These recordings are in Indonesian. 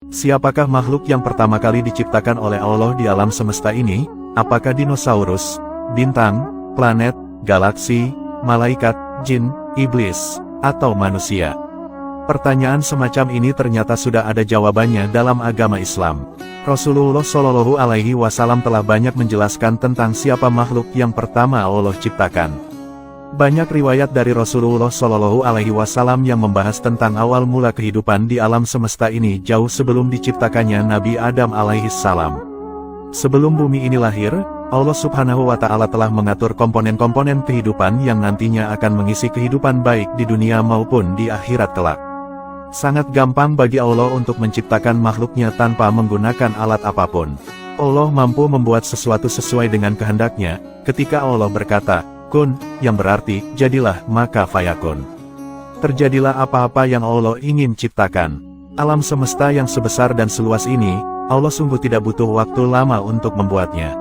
Siapakah makhluk yang pertama kali diciptakan oleh Allah di alam semesta ini? Apakah dinosaurus, bintang, planet, galaksi, malaikat, jin, iblis, atau manusia? Pertanyaan semacam ini ternyata sudah ada jawabannya dalam agama Islam. Rasulullah Shallallahu Alaihi Wasallam telah banyak menjelaskan tentang siapa makhluk yang pertama Allah ciptakan. Banyak riwayat dari Rasulullah Shallallahu Alaihi Wasallam yang membahas tentang awal mula kehidupan di alam semesta ini jauh sebelum diciptakannya Nabi Adam alaihi salam. Sebelum bumi ini lahir, Allah Subhanahu wa Ta'ala telah mengatur komponen-komponen kehidupan yang nantinya akan mengisi kehidupan baik di dunia maupun di akhirat kelak. Sangat gampang bagi Allah untuk menciptakan makhluknya tanpa menggunakan alat apapun. Allah mampu membuat sesuatu sesuai dengan kehendaknya. Ketika Allah berkata, kun, yang berarti, jadilah, maka fayakun. Terjadilah apa-apa yang Allah ingin ciptakan. Alam semesta yang sebesar dan seluas ini, Allah sungguh tidak butuh waktu lama untuk membuatnya.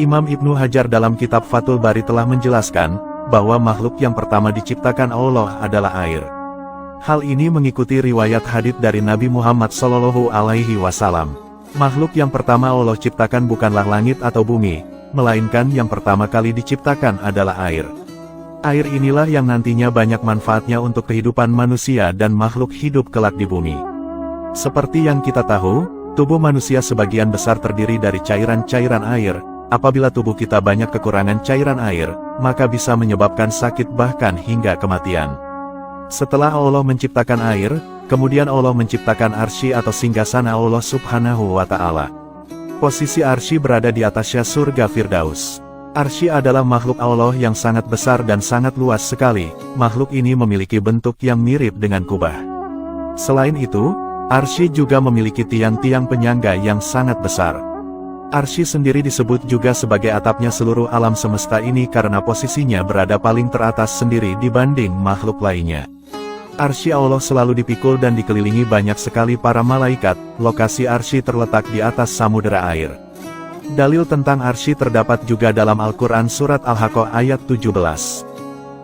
Imam Ibnu Hajar dalam kitab Fathul Bari telah menjelaskan, bahwa makhluk yang pertama diciptakan Allah adalah air. Hal ini mengikuti riwayat hadits dari Nabi Muhammad Shallallahu Alaihi Wasallam. Makhluk yang pertama Allah ciptakan bukanlah langit atau bumi, melainkan yang pertama kali diciptakan adalah air. Air inilah yang nantinya banyak manfaatnya untuk kehidupan manusia dan makhluk hidup kelak di bumi. Seperti yang kita tahu, tubuh manusia sebagian besar terdiri dari cairan-cairan air. Apabila tubuh kita banyak kekurangan cairan air, maka bisa menyebabkan sakit bahkan hingga kematian. Setelah Allah menciptakan air, kemudian Allah menciptakan arsy atau singgasana Allah Subhanahu wa Ta'ala. Posisi arsy berada di atasnya surga Firdaus. Arsy adalah makhluk Allah yang sangat besar dan sangat luas sekali. Makhluk ini memiliki bentuk yang mirip dengan kubah. Selain itu, arsy juga memiliki tiang-tiang penyangga yang sangat besar. Arsy sendiri disebut juga sebagai atapnya seluruh alam semesta ini karena posisinya berada paling teratas sendiri dibanding makhluk lainnya. Arsy Allah selalu dipikul dan dikelilingi banyak sekali para malaikat. Lokasi arsy terletak di atas samudera air. Dalil tentang arsy terdapat juga dalam Al-Quran Surat Al-Haqqah ayat 17.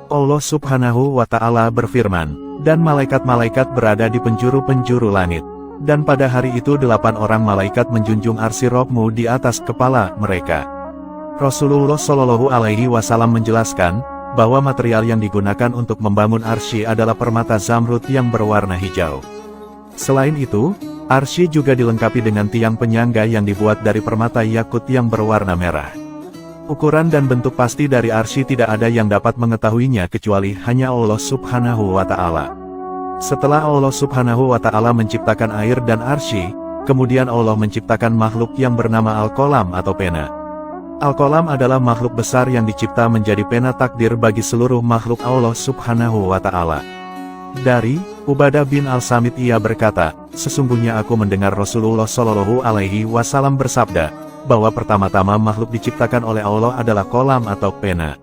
Allah Subhanahu wa Ta'ala berfirman, dan malaikat-malaikat berada di penjuru-penjuru langit. Dan pada hari itu 8 orang malaikat menjunjung arsy Rabb-mu di atas kepala mereka. Rasulullah Shallallahu Alaihi Wasallam menjelaskan, bahwa material yang digunakan untuk membangun arsy adalah permata zamrud yang berwarna hijau. Selain itu, arsy juga dilengkapi dengan tiang penyangga yang dibuat dari permata yakut yang berwarna merah. Ukuran dan bentuk pasti dari arsy tidak ada yang dapat mengetahuinya kecuali hanya Allah Subhanahu wa Ta'ala. Setelah Allah Subhanahu wa Ta'ala menciptakan air dan arsy, kemudian Allah menciptakan makhluk yang bernama Al-Qalam atau pena. Al-Qalam adalah makhluk besar yang dicipta menjadi pena takdir bagi seluruh makhluk Allah Subhanahu wa Ta'ala. Dari Ubadah bin Al-Samit ia berkata, sesungguhnya aku mendengar Rasulullah Shallallahu Alaihi Wasallam bersabda, bahwa pertama-tama makhluk diciptakan oleh Allah adalah qalam atau pena.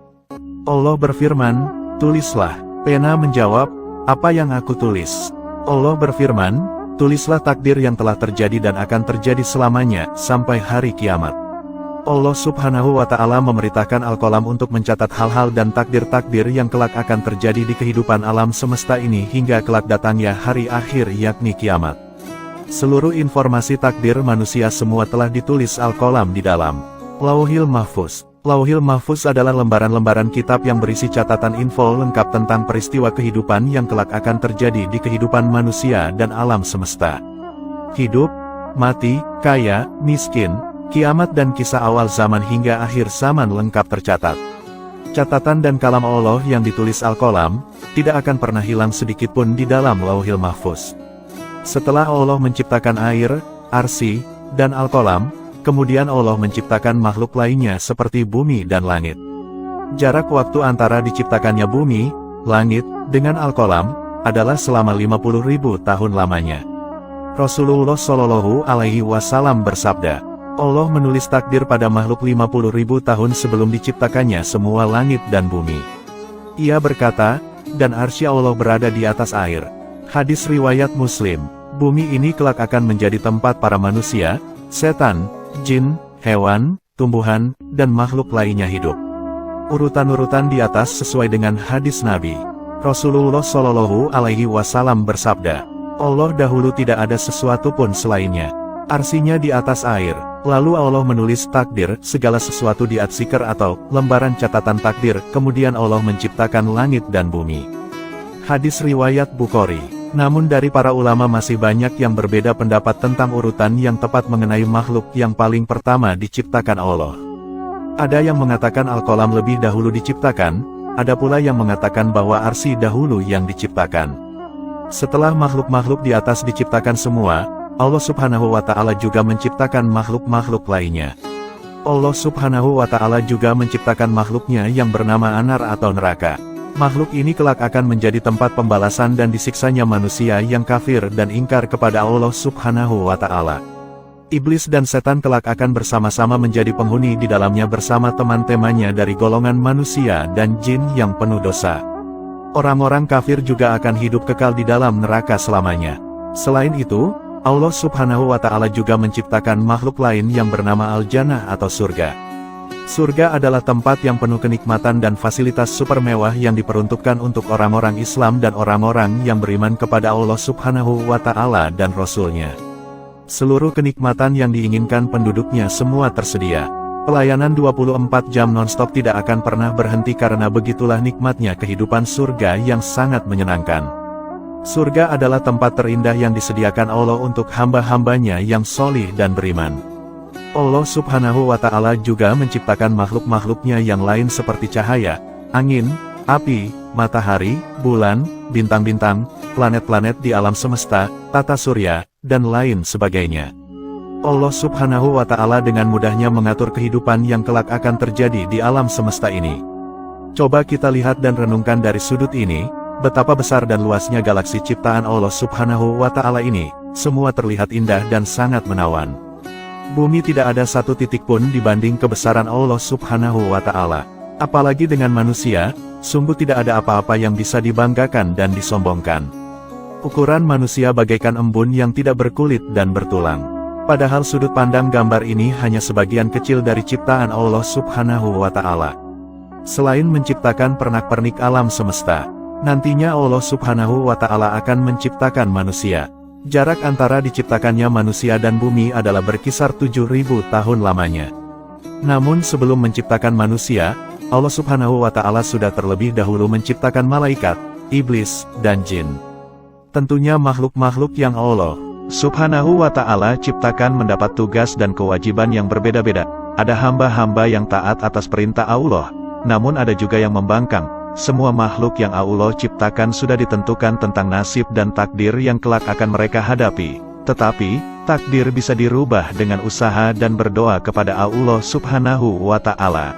Allah berfirman, tulislah. Pena menjawab, apa yang aku tulis? Allah berfirman, tulislah takdir yang telah terjadi dan akan terjadi selamanya, sampai hari kiamat. Allah Subhanahu wa Ta'ala memerintahkan Al-Qalam untuk mencatat hal-hal dan takdir-takdir yang kelak akan terjadi di kehidupan alam semesta ini hingga kelak datangnya hari akhir yakni kiamat. Seluruh informasi takdir manusia semua telah ditulis Al-Qalam di dalam Lauhil Mahfuz. Lauhil Mahfuz adalah lembaran-lembaran kitab yang berisi catatan info lengkap tentang peristiwa kehidupan yang kelak akan terjadi di kehidupan manusia dan alam semesta. Hidup, mati, kaya, miskin, kiamat dan kisah awal zaman hingga akhir zaman lengkap tercatat. Catatan dan kalam Allah yang ditulis Al-Qalam, tidak akan pernah hilang sedikitpun di dalam Lauhil Mahfuz. Setelah Allah menciptakan air, arsy, dan Al-Qalam, kemudian Allah menciptakan makhluk lainnya seperti bumi dan langit. Jarak waktu antara diciptakannya bumi, langit, dengan Al-Qalam, adalah selama 50.000 tahun lamanya. Rasulullah Shallallahu Alaihi Wasallam bersabda, Allah menulis takdir pada makhluk 50.000 tahun sebelum diciptakannya semua langit dan bumi. Ia berkata, dan arsy Allah berada di atas air. Hadis riwayat Muslim, bumi ini kelak akan menjadi tempat para manusia, setan, jin, hewan, tumbuhan, dan makhluk lainnya hidup. Urutan-urutan di atas sesuai dengan hadis Nabi. Rasulullah Shallallahu Alaihi Wasallam bersabda, Allah dahulu tidak ada sesuatu pun selainnya. Arsinya di atas air. Lalu Allah menulis takdir, segala sesuatu di At-Sikr atau lembaran catatan takdir, kemudian Allah menciptakan langit dan bumi. Hadis riwayat Bukhari. Namun dari para ulama masih banyak yang berbeda pendapat tentang urutan yang tepat mengenai makhluk yang paling pertama diciptakan Allah. Ada yang mengatakan Al-Qalam lebih dahulu diciptakan, ada pula yang mengatakan bahwa Arsy dahulu yang diciptakan. Setelah makhluk-makhluk di atas diciptakan semua, Allah Subhanahu wa Ta'ala juga menciptakan makhluk-makhluk lainnya. Allah Subhanahu wa Ta'ala juga menciptakan makhluknya yang bernama Anar atau neraka. Makhluk ini kelak akan menjadi tempat pembalasan dan disiksanya manusia yang kafir dan ingkar kepada Allah Subhanahu wa Ta'ala. Iblis dan setan kelak akan bersama-sama menjadi penghuni di dalamnya bersama teman-temannya dari golongan manusia dan jin yang penuh dosa. Orang-orang kafir juga akan hidup kekal di dalam neraka selamanya. Selain itu, Allah Subhanahu wa Ta'ala juga menciptakan makhluk lain yang bernama Al-Jannah atau surga. Surga adalah tempat yang penuh kenikmatan dan fasilitas super mewah yang diperuntukkan untuk orang-orang Islam dan orang-orang yang beriman kepada Allah Subhanahu wa Ta'ala dan Rasul-Nya. Seluruh kenikmatan yang diinginkan penduduknya semua tersedia. Pelayanan 24 jam non-stop tidak akan pernah berhenti karena begitulah nikmatnya kehidupan surga yang sangat menyenangkan. Surga adalah tempat terindah yang disediakan Allah untuk hamba-hambanya yang solih dan beriman. Allah Subhanahu wa Ta'ala juga menciptakan makhluk-makhluknya yang lain seperti cahaya, angin, api, matahari, bulan, bintang-bintang, planet-planet di alam semesta, tata surya, dan lain sebagainya. Allah Subhanahu wa Ta'ala dengan mudahnya mengatur kehidupan yang kelak akan terjadi di alam semesta ini. Coba kita lihat dan renungkan dari sudut ini, betapa besar dan luasnya galaksi ciptaan Allah Subhanahu wa Ta'ala ini, semua terlihat indah dan sangat menawan. Bumi tidak ada satu titik pun dibanding kebesaran Allah Subhanahu wa Ta'ala. Apalagi dengan manusia, sungguh tidak ada apa-apa yang bisa dibanggakan dan disombongkan. Ukuran manusia bagaikan embun yang tidak berkulit dan bertulang. Padahal sudut pandang gambar ini hanya sebagian kecil dari ciptaan Allah Subhanahu wa Ta'ala. Selain menciptakan pernak-pernik alam semesta, nantinya Allah Subhanahu wa Ta'ala akan menciptakan manusia. Jarak antara diciptakannya manusia dan bumi adalah berkisar 7.000 tahun lamanya. Namun sebelum menciptakan manusia, Allah Subhanahu wa Ta'ala sudah terlebih dahulu menciptakan malaikat, iblis, dan jin. Tentunya makhluk-makhluk yang Allah Subhanahu wa Ta'ala ciptakan mendapat tugas dan kewajiban yang berbeda-beda. Ada hamba-hamba yang taat atas perintah Allah, namun ada juga yang membangkang. Semua makhluk yang Allah ciptakan sudah ditentukan tentang nasib dan takdir yang kelak akan mereka hadapi. Tetapi, takdir bisa dirubah dengan usaha dan berdoa kepada Allah Subhanahu wa Ta'ala.